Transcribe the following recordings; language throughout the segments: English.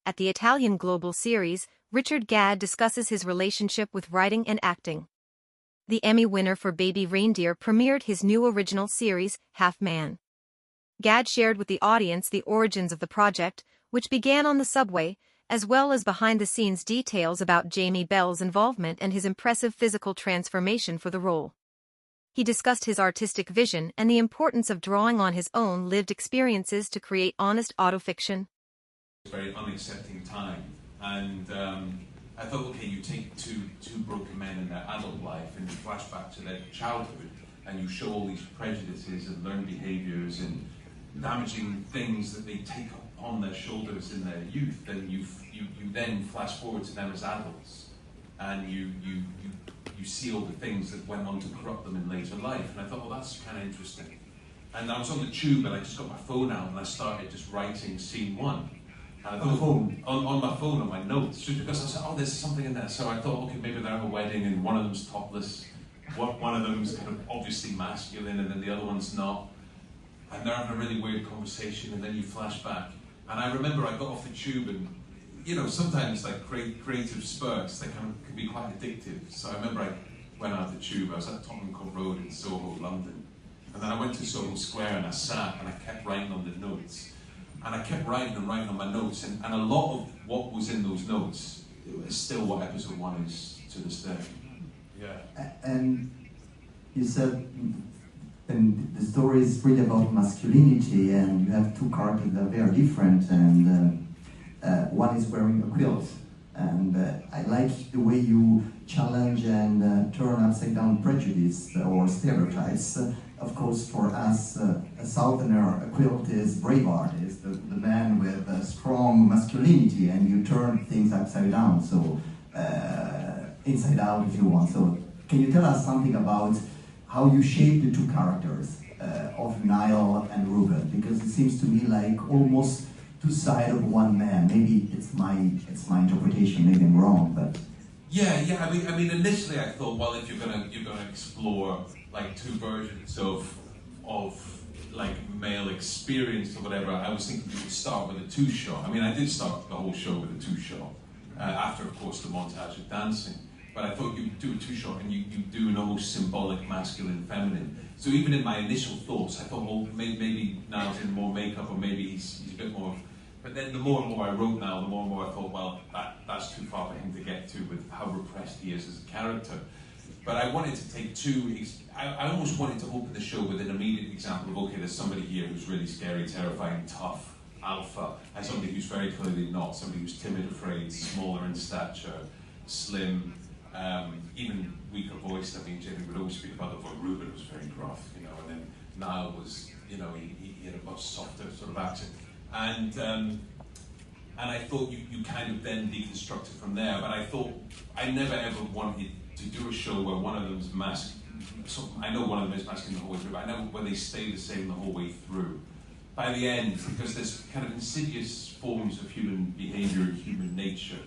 At the Italian Global series, Richard Gadd discusses his relationship with writing and acting. The Emmy winner for Baby Reindeer premiered his new original series, Half Man. Gadd shared with the audience the origins of the project, which began on the subway, as well as behind-the-scenes details about Jamie Bell's involvement and his impressive physical transformation for the role. He discussed his artistic vision and the importance of drawing on his own lived experiences to create honest autofiction. It's a very unaccepting time, and I thought, okay, you take two broken men in their adult life and you flash back to their childhood and you show all these prejudices and learned behaviours and damaging things that they take on their shoulders in their youth, and you then flash forward to them as adults, and you see all the things that went on to corrupt them in later life. And I thought, well, that's kind of interesting. And I was on the tube and I just got my phone out and I started just writing scene one. And I thought, on my phone, on my notes, just because I said, oh, there's something in there. So I thought, okay, maybe they're at a wedding and one of them's topless, one of them's kind of obviously masculine, and then the other one's not. And they're having a really weird conversation, and then you flash back. And I remember I got off the tube, and you know, sometimes like creative spurts, they can be quite addictive. So I remember I went out the tube, I was at Tottenham Court Road in Soho, London. And then I went to Soho Square and I sat and I kept writing on the notes. And I kept writing and writing on my notes, and a lot of what was in those notes is still what episode 1 is to this day. Yeah. And you said, and the story is really about masculinity, and you have two characters that are very different, and one is wearing a quilt. And I like the way you challenge and turn upside down prejudice or stereotypes. Of course, for us, a Southerner, a quilt is Braveheart, is the man with a strong masculinity, and you turn things upside down, so inside out if you want. So can you tell us something about how you shape the two characters of Niall and Ruben? Because it seems to me like almost two sides of one man. Maybe it's my interpretation, maybe I'm wrong, but... Yeah. I mean, initially I thought, well, if you're gonna explore like two versions of like male experience or whatever, I was thinking you would start with a two-shot. I mean, I did start the whole show with a two-shot after, of course, the montage of dancing. But I thought you'd do a two-shot and you do an almost symbolic masculine, feminine. So even in my initial thoughts, I thought, well, maybe Niall's in more makeup, or maybe he's a bit more. But then the more and more I wrote now, the more and more I thought, well, that's too far for him to get to with how repressed he is as a character. But I wanted to take I almost wanted to open the show with an immediate example of, okay, there's somebody here who's really scary, terrifying, tough, alpha, and somebody who's very clearly not, somebody who's timid, afraid, smaller in stature, slim, even weaker voiced. I mean, Jamie would always speak about the voice. Ruben was very gruff, you know, and then Niall was, you know, he had a much softer sort of accent. And I thought you kind of then deconstruct it from there, but I thought I never ever wanted to do a show where one of them's masculine. So I know one of them is masculine the whole way through, but I know where they stay the same the whole way through. By the end, because there's kind of insidious forms of human behavior and human nature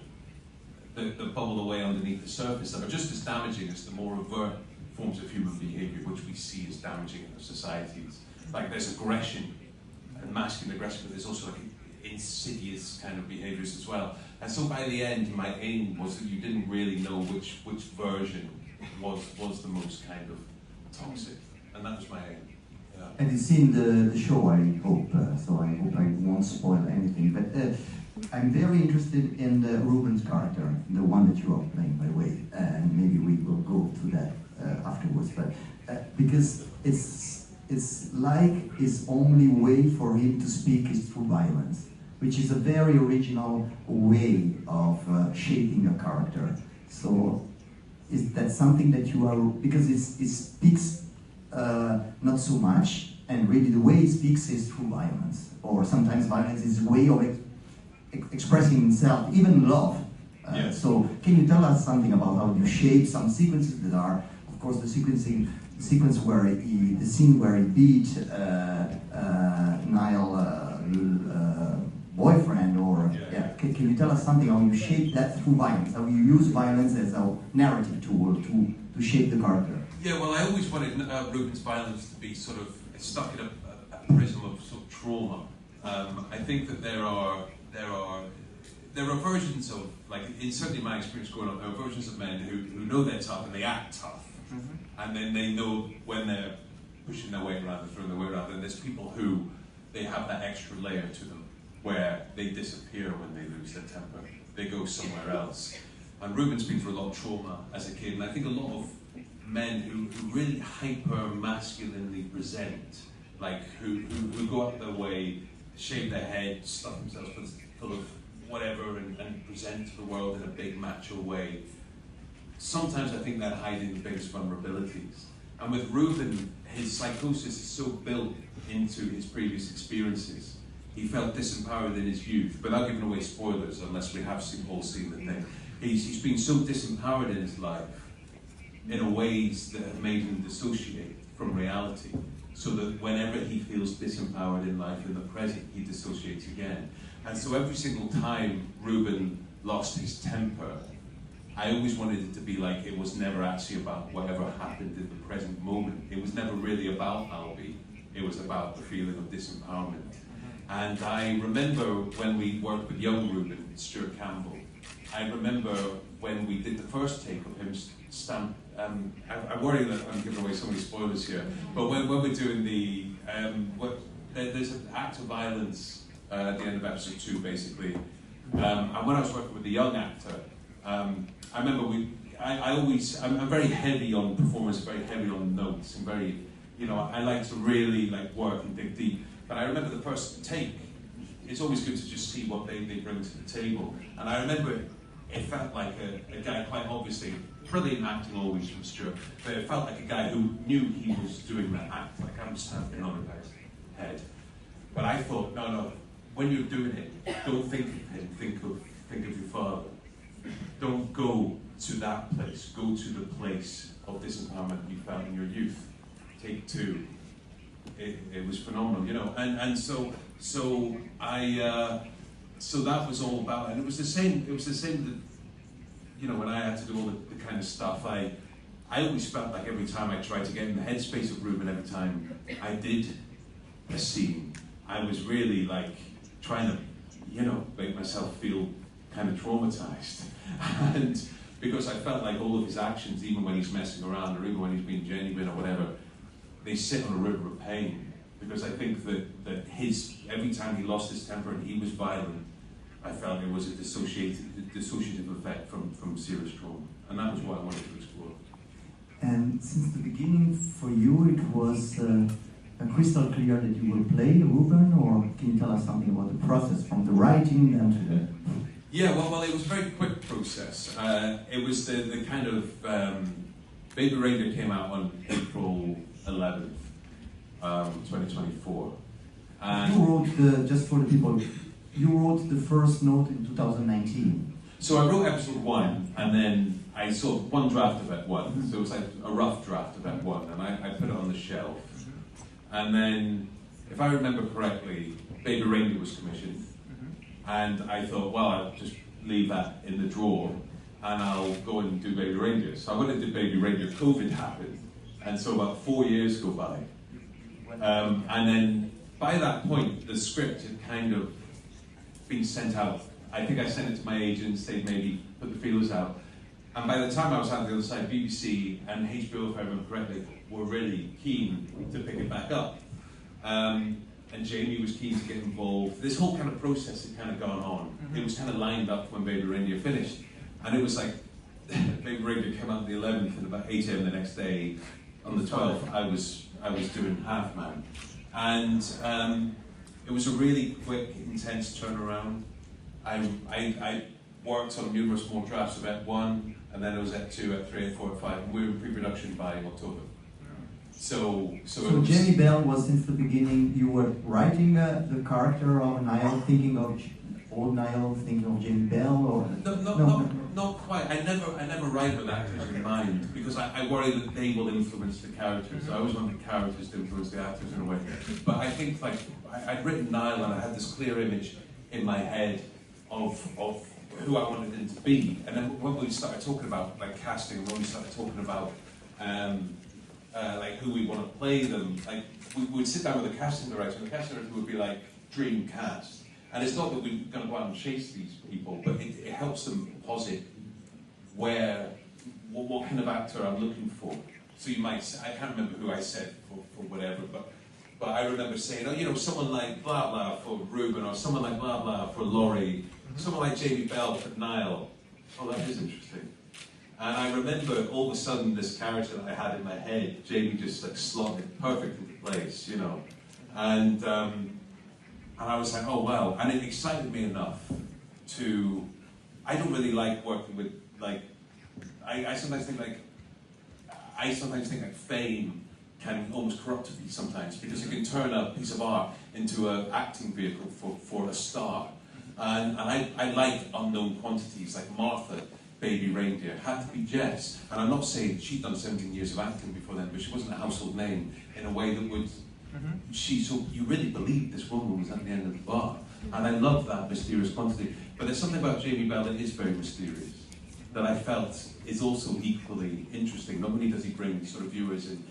that bubble away underneath the surface that are just as damaging as the more overt forms of human behavior which we see as damaging in our societies. Like there's aggression, and masculine aggression, but there's also like insidious kind of behaviors as well. And so by the end, my aim was that you didn't really know which version was the most kind of toxic, and that was my aim. Yeah. And you've seen the show, I hope, so I hope I won't spoil anything. But I'm very interested in the Ruben's character, the one that you are playing, by the way, and maybe we will go to that afterwards. But because it's like his only way for him to speak is through violence, which is a very original way of shaping a character. So is that something that you are, because it speaks not so much, and really the way he speaks is through violence, or sometimes violence is a way of expressing himself, even love. Yes. So can you tell us something about how you shape some sequences that are, of course, the sequence where the scene where he beat Niall boyfriend, or can you tell us something how you shape that through violence, how you use violence as a narrative tool to shape the character? Yeah, well, I always wanted Ruben's violence to be sort of stuck in a prism of sort of trauma. I think that there are there are versions of, like, in certainly my experience growing up, there are versions of men who know they're tough and they act tough. And then they know when they're pushing their weight around and throwing their weight around, and there's people who, they have that extra layer to them, where they disappear when they lose their temper. They go somewhere else. And Ruben's been through a lot of trauma as a kid, and I think a lot of men who really hyper-masculinely present, like who go out of their way, shave their head, stuff themselves full of whatever, and present to the world in a big macho way. Sometimes I think they're hiding the biggest vulnerabilities. And with Ruben, his psychosis is so built into his previous experiences. He felt disempowered in his youth, without giving away spoilers, unless we have all seen the thing. He's been so disempowered in his life, in ways that have made him dissociate from reality, so that whenever he feels disempowered in life in the present, he dissociates again. And so every single time Ruben lost his temper, I always wanted it to be like it was never actually about whatever happened in the present moment. It was never really about Albie. It was about the feeling of disempowerment. And I remember when we worked with young Ruben, Stuart Campbell, I remember when we did the first take of him I worry that I'm giving away so many spoilers here, but when we're doing the, there's an act of violence at the end of episode 2, basically. And when I was working with the young actor, I remember I'm very heavy on performance, very heavy on notes, and very, I like to really work and dig deep. But I remember the first take, it's always good to just see what they bring to the table. And I remember it felt like a guy, quite obviously, brilliant acting always from Stuart, but it felt like a guy who knew he was doing that act, like I'm standing on a guy's head. But I thought, no, when you're doing it, don't think of him, think of your father. Don't go to that place, go to the place of disempowerment you felt in your youth. Take 2. It was phenomenal, and so that was all about, and it was the same that, when I had to do all the kind of stuff, I always felt like every time I tried to get in the headspace of Ruben, every time I did a scene, I was really trying to, make myself feel kind of traumatized. And because I felt like all of his actions, even when he's messing around or even when he's being genuine or whatever, they sit on a river of pain. Because I think that every time he lost his temper and he was violent, I felt it was a dissociative effect from serious trauma. And that was what I wanted to explore. And since the beginning, for you, it was crystal clear that you will play Ruben, or can you tell us something about the process from the writing and to the... Yeah, well, it was a very quick process. It was the kind of... Baby Reindeer came out on April 11th, 2024. And you wrote, just for the people, you wrote the first note in 2019. So I wrote episode 1, and then I saw one draft of it 1, so it was like a rough draft of it 1, and I put it on the shelf. And then, if I remember correctly, Baby Reindeer was commissioned, and I thought, well, I'll just leave that in the drawer, and I'll go and do Baby Reindeer. So I went and did Baby Reindeer, COVID happened, and so about 4 years go by. And then, by that point, the script had kind of been sent out. I think I sent it to my agents, they'd maybe put the feelers out. And by the time I was out the other side, BBC and HBO, if I remember correctly, were really keen to pick it back up. And Jamie was keen to get involved. This whole kind of process had kind of gone on. It was kind of lined up when Baby Reindeer finished. And it was like, Baby Reindeer came out on the 11th, and about 8 AM the next day, on the 12th, I was doing Half Man. And it was a really quick, intense turnaround. I worked on numerous more drafts of Ep 1, and then it was Ep 2, Ep 3, Ep 4, Ep 5, and we were in pre-production by October. So Jamie Bell was, since the beginning, you were writing the character of Niall, thinking of old Niall, thinking of Jamie Bell, or not quite. I never write with actors in mind, because I worry that they will influence the characters. I always want the characters to influence the actors in a way. But I think I'd written Niall, and I had this clear image in my head of who I wanted him to be. And then when we started talking about casting, when we started talking about who we want to play them, we would sit down with the casting director, and the casting director would be like, dream cast. And it's not that we're going to go out and chase these people, but it helps them posit what kind of actor I'm looking for. So you might say, I can't remember who I said for whatever, but I remember saying, oh, you know, someone like blah blah for Ruben, or someone like blah blah for Laurie, someone like Jamie Bell for Niall. Oh, that is interesting. And I remember all of a sudden this character that I had in my head, Jamie just like slotted perfect into place, you know. And I was like, oh wow, and it excited me enough to, I don't really like working with, like, I sometimes think like fame can almost corrupt a piece sometimes, because it can turn a piece of art into an acting vehicle for a star. And I like unknown quantities, like Martha, Baby Reindeer, had to be Jess. And I'm not saying she'd done 17 years of acting before then, but she wasn't a household name in a way that would, so you really believed this woman was at the end of the bar. And I love that mysterious quantity. But there's something about Jamie Bell that is very mysterious, that I felt is also equally interesting. Not only does he bring sort of viewers in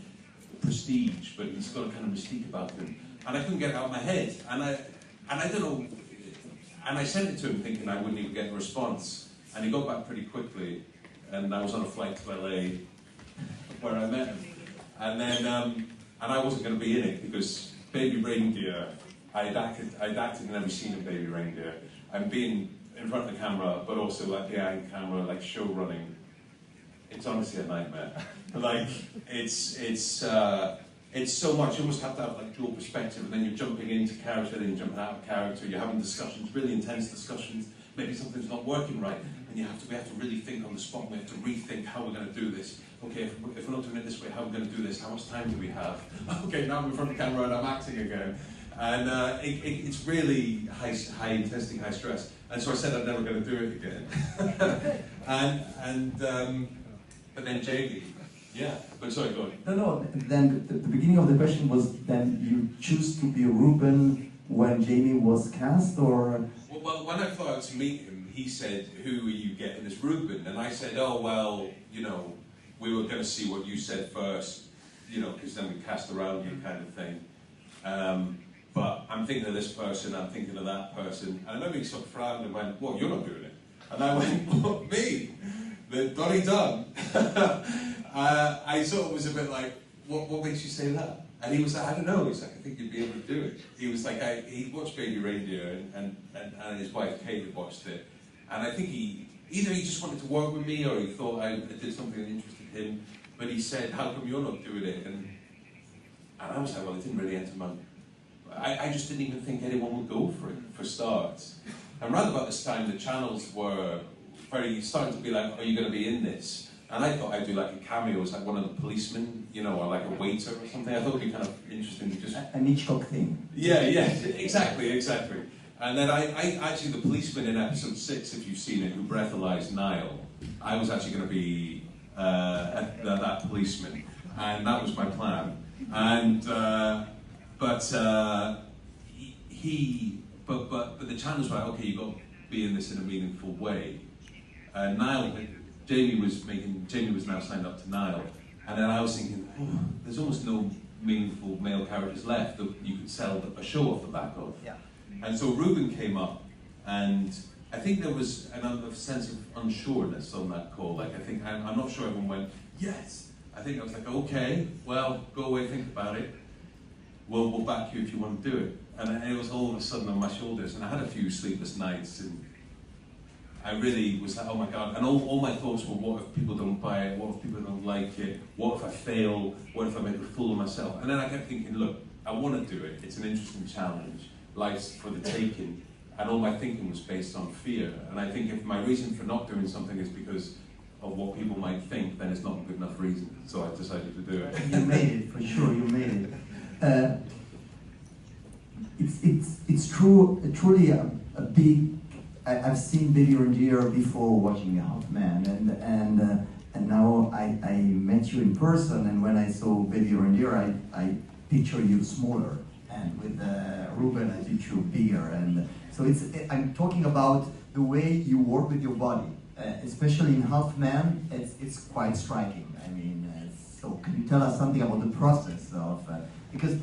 prestige, but he's got a kind of mystique about him. And I couldn't get it out of my head. And I don't know, and I sent it to him thinking I wouldn't even get a response. And he got back pretty quickly, and I was on a flight to LA where I met him. And then, and I wasn't going to be in it because Baby Reindeer, I'd acted in every scene of Baby Reindeer. And being in front of the camera, but also like behind camera, like show running, it's honestly a nightmare. Like, it's so much, you almost have to have like dual perspective, and then you're jumping into character, then you're jumping out of character, you're having discussions, really intense discussions, maybe something's not working right, and we have to really think on the spot, we have to rethink how we're going to do this. Okay, if we're not doing it this way, how are we going to do this? How much time do we have? Okay, now I'm in front of the camera and I'm acting again. And it's really high intensity, high stress. And so I said I'm never going to do it again. But then Jamie, yeah, but sorry, go on. No, then the beginning of the question was, then you choose to be Ruben when Jamie was cast, or? Well, when I flew out to meet him, he said, who are you getting as Ruben? And I said, oh, well, you know, we were going to see what you said first, you know, because then we cast around you kind of thing. But I'm thinking of this person, I'm thinking of that person. And I remember he sort of frowned and went, well, you're not doing it. And I went, what, me? The bloody done. I sort of was a bit like, what makes you say that? And he was like, I don't know. He's like, I think you'd be able to do it. He was like, he watched Baby Reindeer, and his wife Kate had watched it. And I think either he just wanted to work with me, or he thought I did something that interested him. But he said, how come you're not doing it? And I was like, well, it didn't really enter my... I just didn't even think anyone would go for it, for starts. And around about this time, the channels were starting to be like, are you going to be in this? And I thought I'd do like a cameo as like one of the policemen, you know, or like a waiter or something. I thought it'd be kind of interesting to just... An Hitchcock thing. Yeah, exactly. And then I actually, the policeman in episode 6, if you've seen it, who breathalyzed Niall, I was actually going to be that policeman. And that was my plan. And, but the challenge was like, okay, you've got to be in this in a meaningful way. Jamie was now signed up to Niall, and then I was thinking, oh, there's almost no meaningful male characters left that you could sell a show off the back of. Yeah. And so Ruben came up, and I think there was another sense of unsureness on that call. Like, I think, I'm not sure everyone went, yes. I think I was like, okay, well, go away, think about it. We'll back you if you want to do it. And it was all of a sudden on my shoulders, and I had a few sleepless nights, and I really was like, oh my God. And all my thoughts were, what if people don't buy it? What if people don't like it? What if I fail? What if I make a fool of myself? And then I kept thinking, look, I want to do it. It's an interesting challenge. Life's for the taking. And all my thinking was based on fear. And I think if my reason for not doing something is because of what people might think, then it's not a good enough reason. So I decided to do it. You made it, for sure, you made it. It's truly a big... I've seen Baby Reindeer before watching Half Man, and now I met you in person, and when I saw Baby Reindeer, I picture you smaller, and with Ruben I picture bigger, and so I'm talking about the way you work with your body, especially in Half Man. It's quite striking. I mean, so can you tell us something about the process of because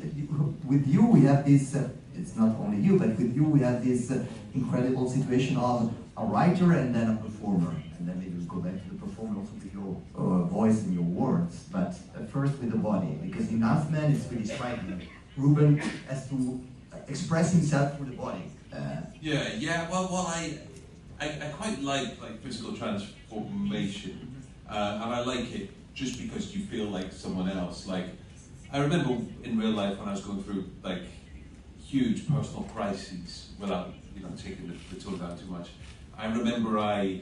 with you we have this it's not only you, but with you we have this incredible situation of a writer and then a performer. And then maybe we'll go back to the performer also with your voice and your words, but first with the body, because in Half Man it's really striking. Ruben has to express himself through the body. Well, I quite like physical transformation, and I like it just because you feel like someone else. Like, I remember in real life when I was going through like huge personal crises, without taking the tone down too much. I remember I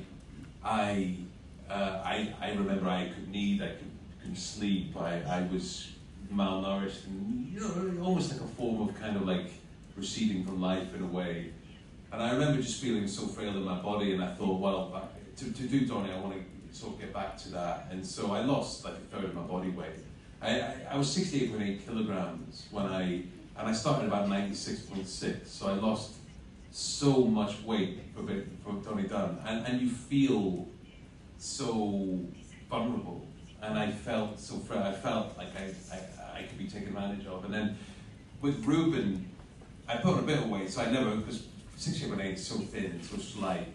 remember I couldn't eat, I couldn't sleep, I was malnourished, and almost like a form of kind of like receding from life in a way. And I remember just feeling so frail in my body, and I thought, well, to do Donny, I want to sort of get back to that. And so I lost like a third of my body weight. I was 68.8 kilograms and I started about 96.6, so I lost so much weight for Donny Dunn, and you feel so vulnerable, and I felt so frail. I felt like I could be taken advantage of. And then with Ruben, I put on a bit of weight, so I never, because 68.8 is so thin, so slight.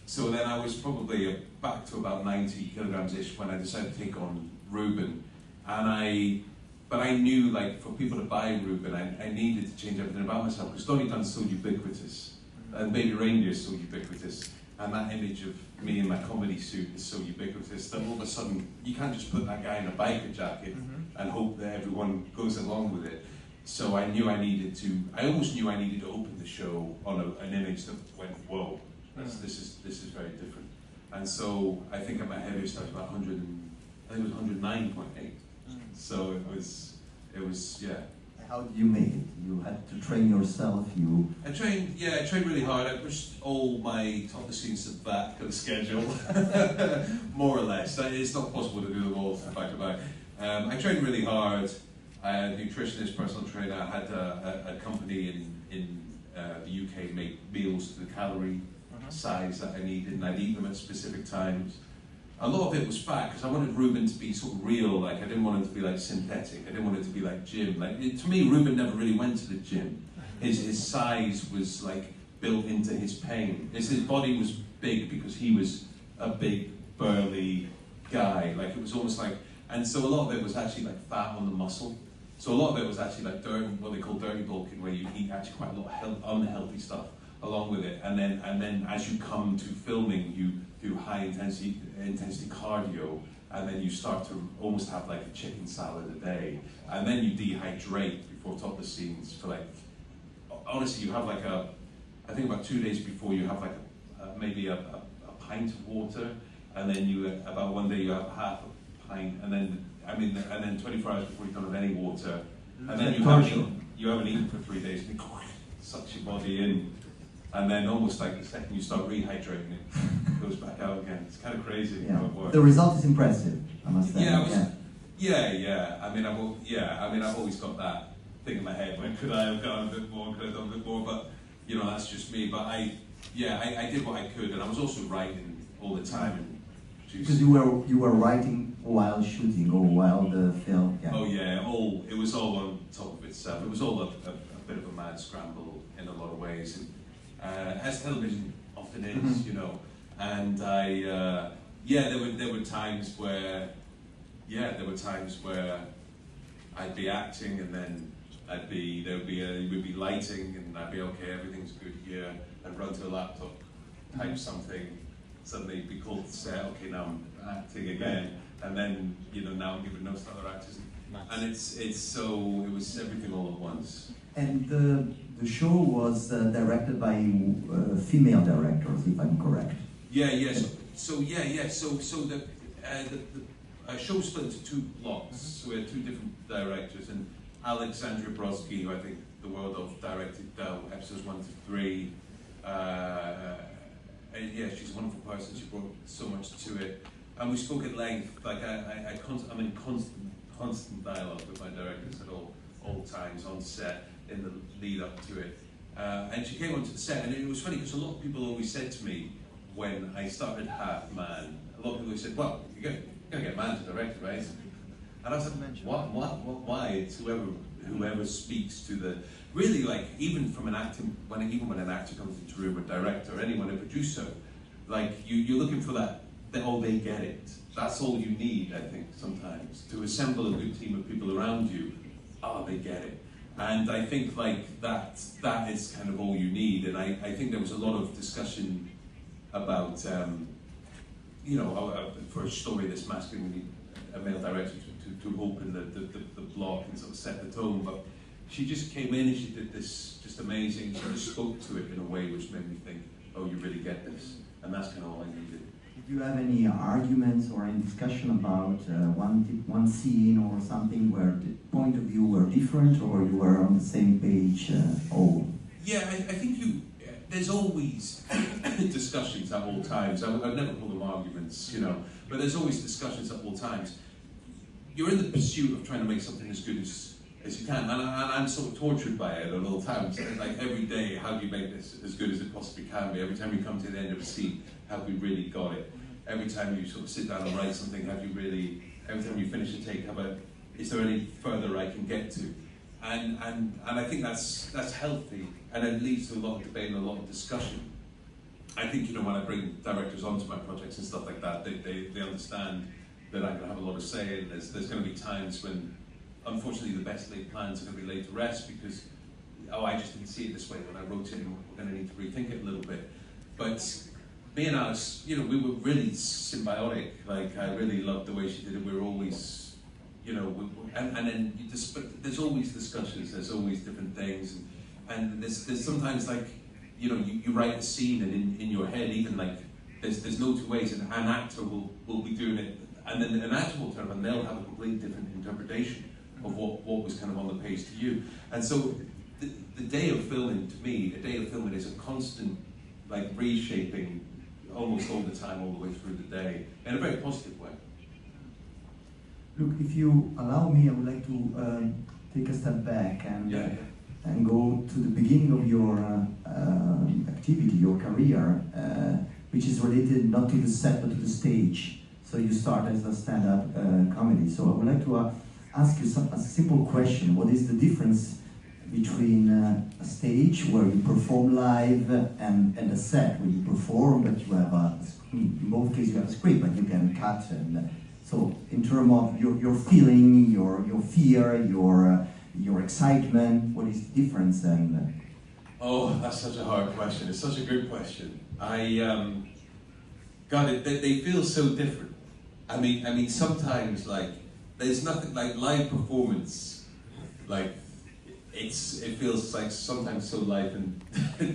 So then I was probably back to about 90 kilograms-ish when I decided to take on Ruben. But I knew, like, for people to buy Ruben, I needed to change everything about myself, because Donny Dunn's so ubiquitous, and Baby Reindeer is so ubiquitous, and that image of me in my comedy suit is so ubiquitous that all of a sudden, you can't just put that guy in a biker jacket and hope that everyone goes along with it. So I knew I almost knew I needed to open the show on an image that went, whoa, this is very different. And so I think at my heaviest I was about 109.8. So it was, yeah. How did you make it? You had to train yourself, I trained really hard. I pushed all my top of the scenes to the back of the schedule, more or less. It's not possible to do them all back to back. I trained really hard. I had a nutritionist, personal trainer. I had a company in the UK make meals to the calorie size that I needed, and I'd eat them at specific times. A lot of it was fat, because I wanted Ruben to be sort of real. Like, I didn't want it to be like synthetic. I didn't want it to be like gym. Like, to me, Ruben never really went to the gym. His size was like built into his pain. His body was big because he was a big, burly guy. Like, it was almost like, and so a lot of it was actually like fat on the muscle. So a lot of it was actually like what they call dirty bulking, where you eat actually quite a lot of unhealthy stuff along with it. And then as you come to filming, you do high intensity cardio, and then you start to almost have like a chicken salad a day, and then you dehydrate before top of the scenes for like, honestly, you have like I think about 2 days before you have like maybe a pint of water, and then about one day you have half a pint, and then 24 hours before you don't have any water, and then you haven't eaten for 3 days, and it sucks your body in. And then almost like the second you start rehydrating, it goes back out again. It's kind of crazy how it works. The result is impressive, I must say. Yeah. I mean, I've always got that thing in my head. When could I have gone a bit more? Could I have done a bit more? But that's just me. But I did what I could, and I was also writing all the time. And because you were writing while shooting or while the film. Yeah. Oh yeah, it was all on top of itself. It was all a bit of a mad scramble in a lot of ways. And, as television often is, and there were times where I'd be acting, and then there would be lighting, and I'd be okay, everything's good here. I'd run to a laptop, type something, suddenly it'd be called to set. Okay, now I'm acting again, and then now I'm giving notes to other actors, and it was everything all at once. And the show was directed by female directors, if I'm correct. Yes. So the show was split into two blocks. So we had two different directors, and Alexandra Brodsky, who I think the world of, directed episodes 1 to 3. And yeah, she's a wonderful person. She brought so much to it, and we spoke at length. Like I'm in constant dialogue with my directors at all times on set, in the lead up to it. And she came onto the set, and it was funny because a lot of people always said to me when I started Half Man, a lot of people said, well, you're going to get Man to direct it, right? And I was like, what? Why? It's whoever whoever speaks to the, really like, even from an acting, even when an actor comes into a room, a director, anyone, a producer, like you're looking for that, oh, they get it. That's all you need, I think, sometimes, to assemble a good team of people around you. Oh, they get it. And I think like that is kind of all you need. And I think there was a lot of discussion about, you know, for a story this masculine, we need a male director to open the block and sort of set the tone. But she just came in and she did this just amazing, she just spoke to it in a way which made me think, oh, you really get this. And that's kind of all I needed. Did you have any arguments or any discussion about one scene or something where the point of view were different, or you were on the same page all? Yeah, I think there's always discussions at all times. I'd never call them arguments, you know, but there's always discussions at all times. You're in the pursuit of trying to make something as good as you can, and I'm sort of tortured by it at all times. Like every day, how do you make this as good as it possibly can be? Every time you come to the end of a scene, have we really got it? Every time you sort of sit down and write something, have you really? Every time you finish a take, is there any further I can get to? And I think that's healthy, and it leads to a lot of debate and a lot of discussion. I think, you know, when I bring directors onto my projects and stuff like that, they understand that I'm going to have a lot of say, and there's going to be times when, unfortunately, the best laid plans are going to be laid to rest because, oh, I just didn't see it this way when I wrote it, and we're going to need to rethink it a little bit. But me and Alice, you know, we were really symbiotic. Like, I really loved the way she did it. We were always, you know, and then but there's always discussions, there's always different things, and there's sometimes like, you know, you write a scene and in your head, even like, there's no two ways, and an actor will be doing it, and then an actor will turn up and they'll have a completely different interpretation of what was kind of on the page to you. And so the day of filming, to me, a day of filming is a constant like reshaping almost all the time, all the way through the day, in a very positive way. Look, if you allow me, I would like to take a step back and go to the beginning of your activity, your career, which is related not to the set but to the stage. So you start as a stand-up comedy. So I would like to ask you a simple question. What is the difference between a stage where you perform live and a set where you perform, but you have in both cases you have a script, but you can cut. And so in terms of your feeling, your fear, your excitement, what is the difference? And oh, that's such a hard question. It's such a good question. God, they feel so different. I mean, sometimes like there's nothing like live performance, like. It feels like sometimes so life and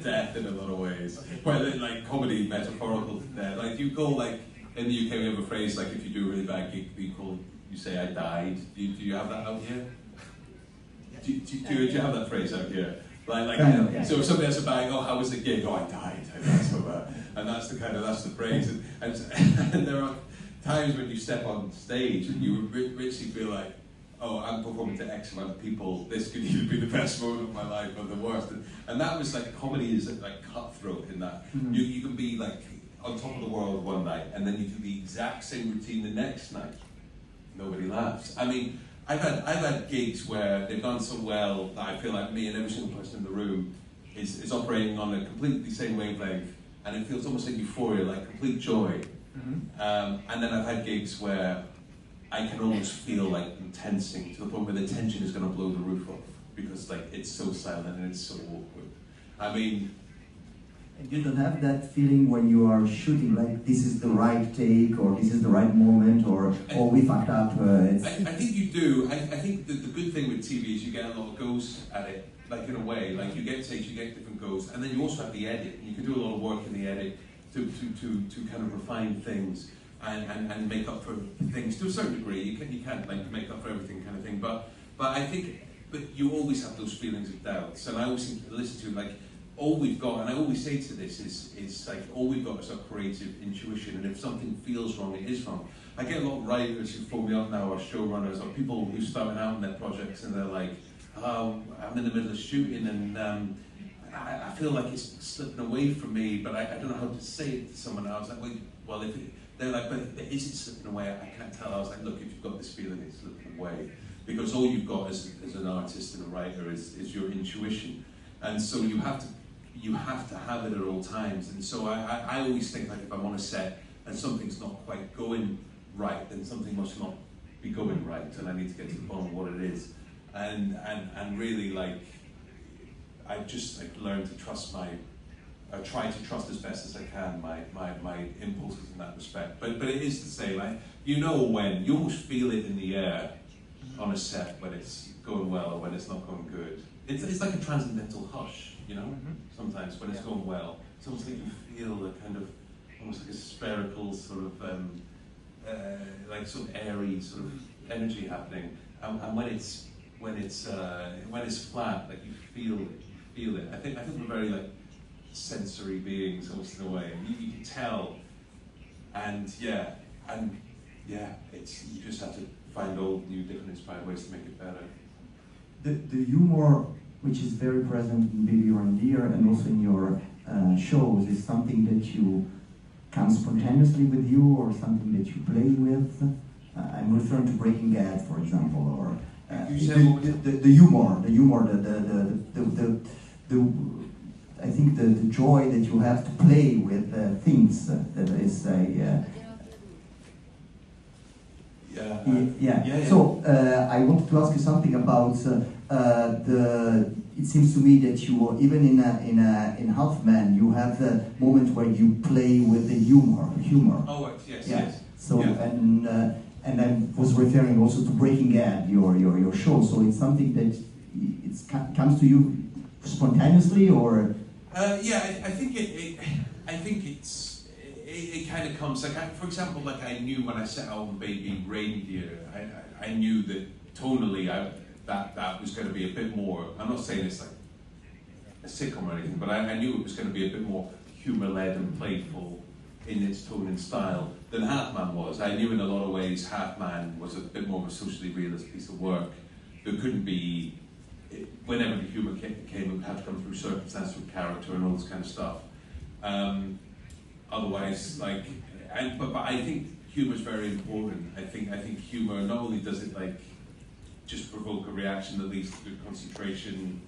death in a lot of ways. Well, like comedy metaphorical to death. Like you go like in the UK we have a phrase like if you do a really bad gig, you say I died. Do you have that out here? Do you have that phrase out here? Like so if somebody has a bang, oh how was the gig? Oh I died. And that's the phrase. And there are times when you step on stage and you richly feel like, oh, I'm performing to X amount of people, this could either be the best moment of my life or the worst. And that was like, comedy is like cutthroat in that. Mm-hmm. You can be like on top of the world one night, and then you do the exact same routine the next night. Nobody laughs. I mean, I've had gigs where they've gone so well that I feel like me and every single person in the room is operating on a completely same wavelength, and it feels almost like euphoria, like complete joy. Mm-hmm. And then I've had gigs where I can almost feel like them tensing to the point where the tension is going to blow the roof off because like it's so silent and it's so awkward. I mean, and you don't have that feeling when you are shooting like this is the right take or this is the right moment or we fucked up. I think you do. I think the good thing with TV is you get a lot of goes at it, like in a way, like you get takes, you get different goes, and then you also have the edit. And you can do a lot of work in the edit to kind of refine things. And make up for things to a certain degree. You can't like make up for everything kind of thing. But I think you always have those feelings of doubts. And I always think to listen to like all we've got, and I always say to this is like all we've got is our creative intuition. And if something feels wrong, it is wrong. I get a lot of writers who phone me up now, or showrunners, or people who are starting out in their projects, and they're like, oh, I'm in the middle of shooting, and I feel like it's slipping away from me, but I don't know how to say it to someone else. Like, well, they're like, but is it slipping away? I can't tell. I was like, look, if you've got this feeling, it's slipping away. because all you've got as an artist and a writer is your intuition, and so you have to have it at all times. And so I always think, like, if I'm on a set and something's not quite going right, then something must not be going right, and I need to get to the bottom of what it is. And really, like, I just like learned to trust I try to trust as best as I can my impulses in that respect. But it is the same. You know, when you almost feel it in the air on a set when it's going well or when it's not going good. It's like a transcendental hush, you know. Sometimes when it's going well, it's almost like you feel a kind of almost like a spherical sort of like sort of airy sort of energy happening. And when it's flat, like you feel it. I think we're very like sensory beings almost in a way. You can tell, and it's you just have to find old, new, different, inspired ways to make it better. The humor, which is very present in Baby Reindeer and also in your shows, is something that you come spontaneously with you, or something that you play with. I'm referring to Breaking Gadd, for example, or the humor, I think the joy that you have to play with things that is a. Yeah. So I wanted to ask you something about It seems to me that you, even in Half Man, you have the moment where you play with the humor. Oh, yes, yeah. yes. So yeah. And I was referring also to Breaking Gadd, your show. So it's something that comes to you spontaneously, or? I think it kind of comes, like, for example, like I knew when I set out on Baby Reindeer, I knew that tonally that was going to be a bit more, I'm not saying it's like a sitcom or anything, but I knew it was going to be a bit more humor-led and playful in its tone and style than Half Man was. I knew in a lot of ways Half Man was a bit more of a socially realist piece of work. There couldn't be, whenever the humour came, it would have to come through circumstance with character and all this kind of stuff. Otherwise, like, but I think humour is very important. I think humour, not only does it like just provoke a reaction that leads to good concentration,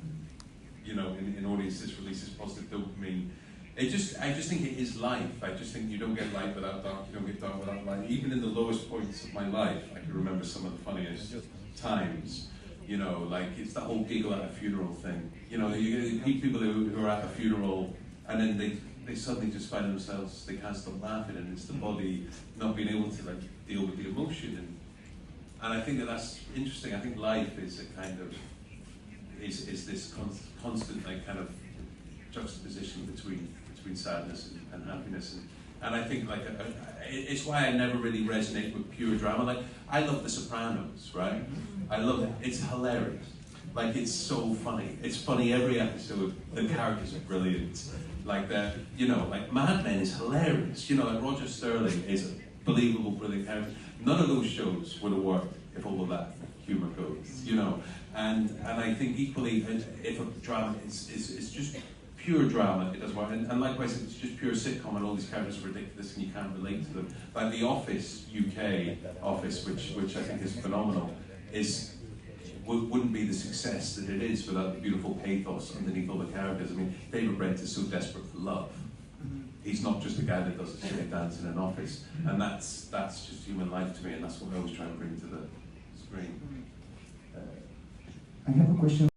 you know, in audiences, releases positive dopamine. I just think it is life. I just think you don't get light without dark, you don't get dark without light. Even in the lowest points of my life, I can remember some of the funniest times. You know, like, it's that whole giggle at a funeral thing. You know, you get people who are at a funeral and then they suddenly just find themselves, they can't stop laughing, and it's the body not being able to like deal with the emotion. And I think that's interesting. I think life is a kind of, is this constant like kind of juxtaposition between sadness and happiness. And I think like it's why I never really resonate with pure drama. Like, I love The Sopranos, right? I love it. It's hilarious. Like, it's so funny. It's funny every episode. The characters are brilliant. Like, you know, like Mad Men is hilarious. You know, like Roger Sterling is a believable, brilliant character. None of those shows would have worked if all of that humor goes. You know, and I think equally, if a drama is just pure drama, it does work. And likewise, if it's just pure sitcom and all these characters are ridiculous and you can't relate to them. Like The Office, UK Office, which I think is phenomenal, wouldn't be the success that it is without the beautiful pathos underneath all the characters. I mean, David Brent is so desperate for love. He's not just a guy that does a silly dance in an office. And that's just human life to me, and that's what I always try and bring to the screen. I have a question.